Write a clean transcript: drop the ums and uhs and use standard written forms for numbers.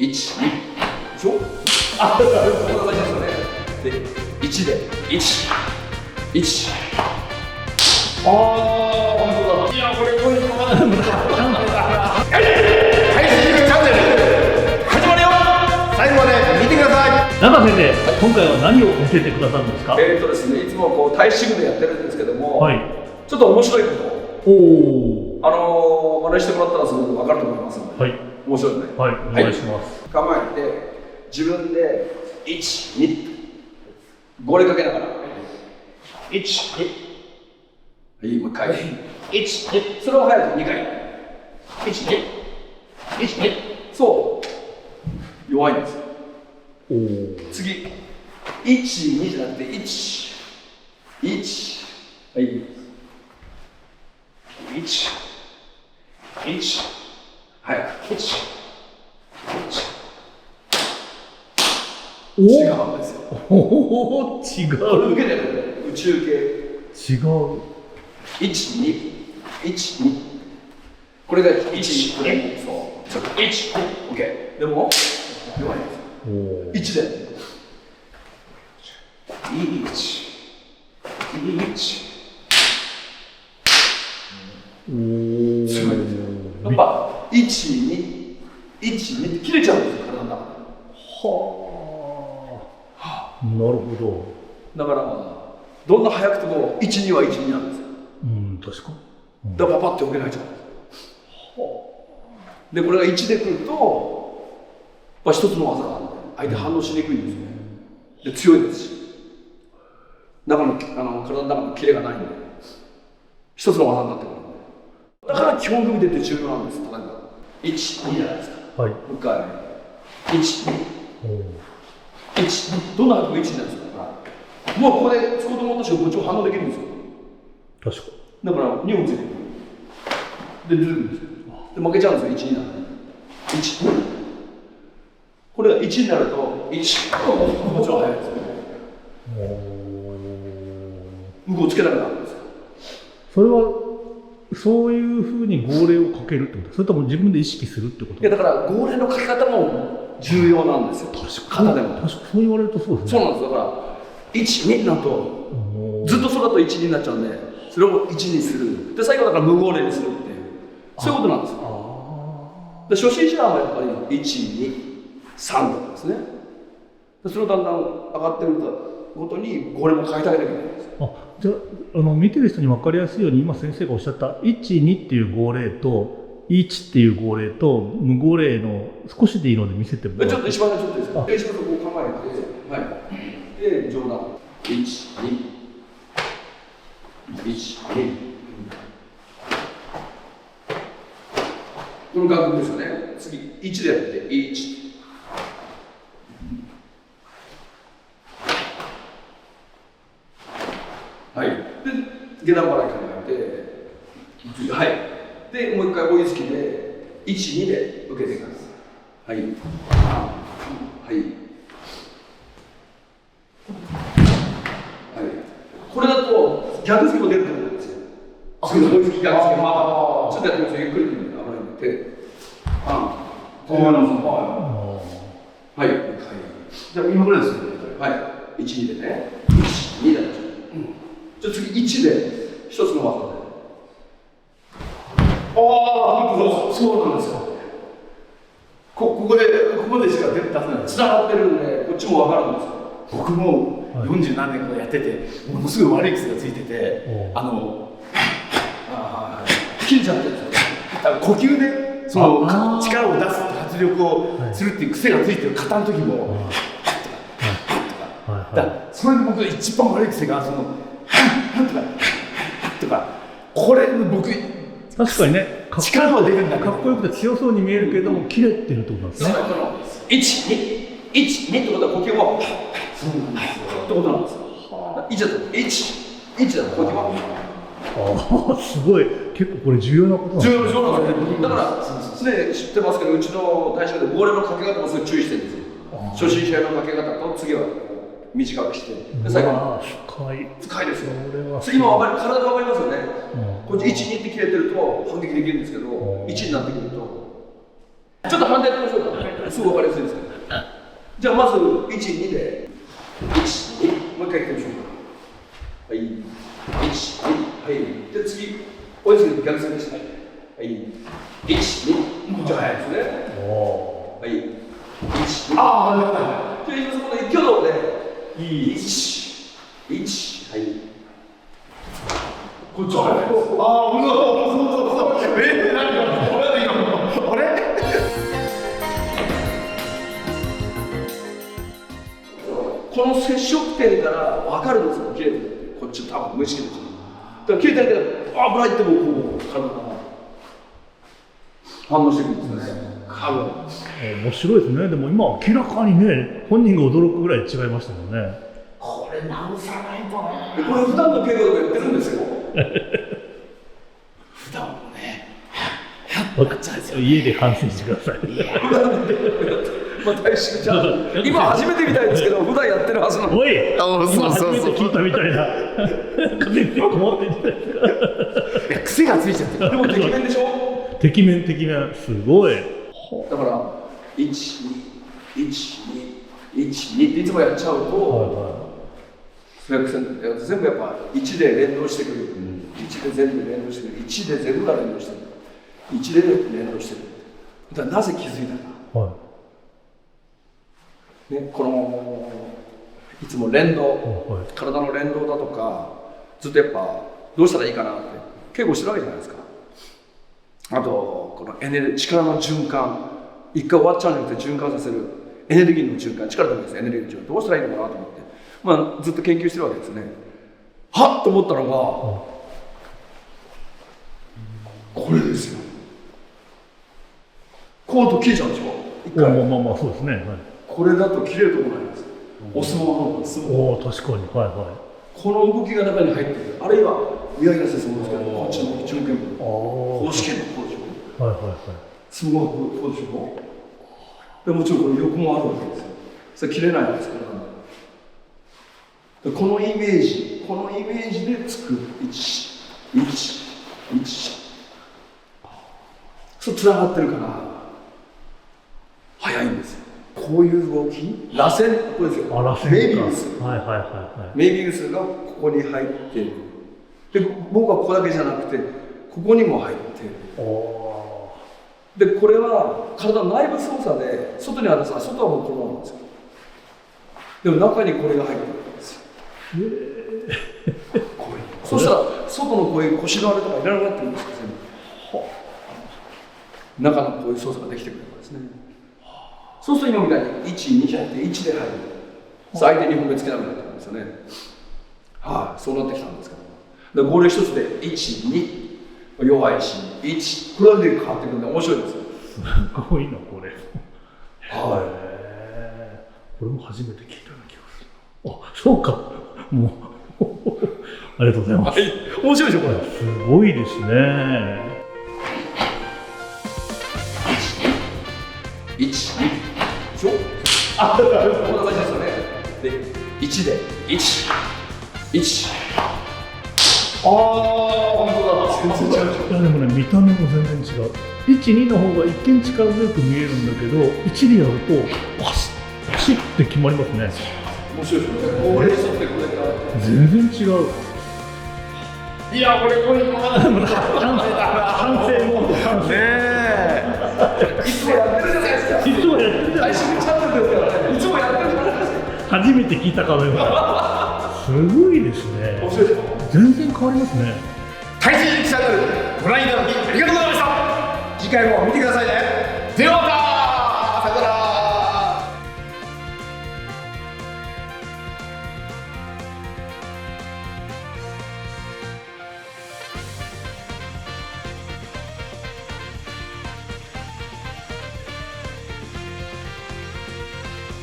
1、2でしょ。あ、こんな感じですよね。で、1で1、1。ああ、本当だ。いや、これこういうのまだ無駄。はい、スキルチャンネル始まるよ。最後まで見てください。中先生、今回は何を見せてくださるんですか？ですね、いつもこう体式部でやってるんですけども、はい、ちょっと面白いこと。お真似してもらったらすごく分かると思いますので、はい、面白いね。はい、お願いします。構えて、自分で1、2、号令かけながら、1、2、はい、もう一回、1、2、それを早く2回、1、2、1、2、そう、弱いんですよ。次、1、2じゃなくて、1、1、はい、1、1、早く、1、1。違うんですよ。おお、違う。受けてる宇宙系。違う。1、2、1、2。これが1、2、そう。ちょっと1、OK。でも、弱いんですよ。1で。1、1。すごいですよ。やっぱ、1、2、1、2って切れちゃうんですよ、体の中で。なるほだから、どんな早くても1、2は1、2なんですよ。確か。だからパッて置けないじゃん。で、これが1で来ると、一つの技があるんで、相手反応しにくいんですよね。で、強いですし。中の体の中のキレがないんで、一つの技になってくるんで。だから基本組み手って重要なんです。例えば、1、2じゃないですか。はい。もう一回、1、2。1、どんな速く1になるんですか。もうここで使おうと思った瞬間、こっちも反応できるんですよ。確か。だから2本ついてくる。で、出てくるんですよ。で、負けちゃうんですよ、1、2なんで。1、2。これが1になると、1、もちろん速いですよ。向こうつけなくなるんですよ。それは、そういうふうに号令をかけるってこと？それとも自分で意識するってこと？いや、だから号令のかけ方も重要なんですよ。型でも。確かそう言われるとそうですね。そうなんです。だから、1、2になると、ずっとそうだと1、2になっちゃうんで、それを1にする。で、最後だから無号令にするっていう、そういうことなんですよ。で、初心者はやっぱり1、2、3とかですね。で、それをだんだん上がってるごとに号令も変えてあげなきゃいけないんですよ。じゃあ、見てる人に分かりやすいように、今先生がおっしゃった1、2っていう号令と1っていう号令と無号令の少しでいいので見せてもらって。ちょっと一番ちょっといいですか。一番こう構えて、はい。で、上段。1、2。1、2。この楽譜ですよね。次、1でやって、1。はい。で、下段払い考えて、はい。で、もう一回追いつきで、1、2で受けていきます。はい。はい。はい。これだと、逆付きも出ると思うんですよ。次の追いつき、逆付き。ちょっとやってみましょう。ゆっくりで危ないんで。はい。じゃあ、今ぐらいですね。はい。1、2でね。1、2で。じゃあ次1で一つの技で。そうなんですよ。ここでしか出せない。つながってるんで、こっちも分かるんですよ。僕も40何年かやってて、ものすごい悪い癖がついてて、切れちゃってるんですよ。呼吸でその力を出すって発力をするっていう癖がついてる方の時も、それで僕一番悪い癖がそのとかこれ僕確かにね、力は出るんだけどかっこよくて強そうに見えるけども切れてるってことなんですね。1、2ってことは呼吸もそうなんですよってことなんですよ。1だと1だと呼吸もすごい、結構これ重要なことなんですね。重要なんですよ。だからね、知ってますけど、うちの会社で号令のかけ方もすごい注意してるんですよ。初心者のかけ方と次は短くして、で最後深いですよ。今分かる、体分かりますよね。こっち1、2って切れてると反撃できるんですけど、1になってくるとちょっと反対やってみましょうか。すぐ分かりやすいですからじゃあまず1、2で1、2もう一回言ってみましょうかはい1、2はいで次おいしく逆線でしたはい1、2もうちょい早いですねはい1、2ああ、なるほど。じゃあ今そこで挙動で1、1はいこっちは早いですああ、そう。何今あれこの接触点から分かるんですよ、切れてるって。こっち多分無意識ですよ。だから切れてるけど、危ないってもこう、体が反応してくるんですよね。多分。面白いですね。でも今明らかにね、本人が驚くぐらい違いましたもんね。これ直さないとね。これ普段の怪我でやってるんですよ。普段もね。家で反省してください。まあ大志じゃあ今初めてみたいですけど、普段やってるはずなの。おい、そう今そうそう初めて聞いたみたいな。風に困ってんじゃないですか。癖がついちゃってる。でも、てきめんでしょ。てきめん、すごい。だから、1、2、1、2、1、2っていつもやっちゃうと。全部やっぱ1で連動してくる、1で全部連動してくる、1で全部が連動してくる、1で連動してくる。だからなぜ気づいたか、はね、このいつも連動、はい体の連動だとか、ずっとやっぱどうしたらいいかなって稽古してるわけじゃないですか。あと、この力の循環、一回終わっちゃうんじゃなくて循環させる、エネルギーの循環、力でもいいです、エネルギーの循環、どうしたらいいのかなと思って。まあ、ずっと研究してるわけですね。はっと思ったのが、これですよ。コート切れちゃうでしょ。一回まあそうですね。はい、これだと切れるところないんです。お相撲の相撲。おお、確かに。はこの動きが中に入ってる。あるいは宮平先生もですけど、こっちの中堅部、公式のこうでしょ。はい。相撲はこうでしょ。でもちろんこれ横もあるわけですよ。それ切れないんですから。このイメージで作る。1そうつながってるから早いんですよ。こういう動き、螺旋、これですよ。螺旋メビウス、メビウスがここに入ってる。で、僕はここだけじゃなくてここにも入ってる。で、これは体の内部操作で外にあるんですが、外はもうこのままなんですよ。でも中にこれが入ってるんですよ。そしたら外のこういう腰のあれとかいらなくなってるんですよ。中のこういう操作ができてくるんですね。そうすると今みたいに1、2じゃなくて1で入る。相手に踏みつけなくなってくるんですよね。そうなってきたんですけど。で、これ一つで1、2、弱いし、1、これだけで変わってくるんで面白いですよ。すごいな、これ。これも初めて聞いたような気がする。そうか。もうありがとうございます。面白いでしょ、これ。すごいですね。1、2、でしょ。こんな感じですよね。で、1で、1。本当だ。全然違うでしょ。いやでもね、見た目も全然違う。1、2の方が一見力強く見えるんだけど、1でやると、パシッって決まりますね。面白いですよね。これ一つでこれから。全然違う。いや、これ反省モード。ねえ。いつもやってるじゃないですか。いつもやってるじゃないですチャンネルですからね。いつもやってるじゃないですか。か。初めて聞いたかのような。すごいですね。面白いでしょ。全然変わりますね。大臣チャンネルご覧いただきありがとうございました。次回も見てくださいね。では。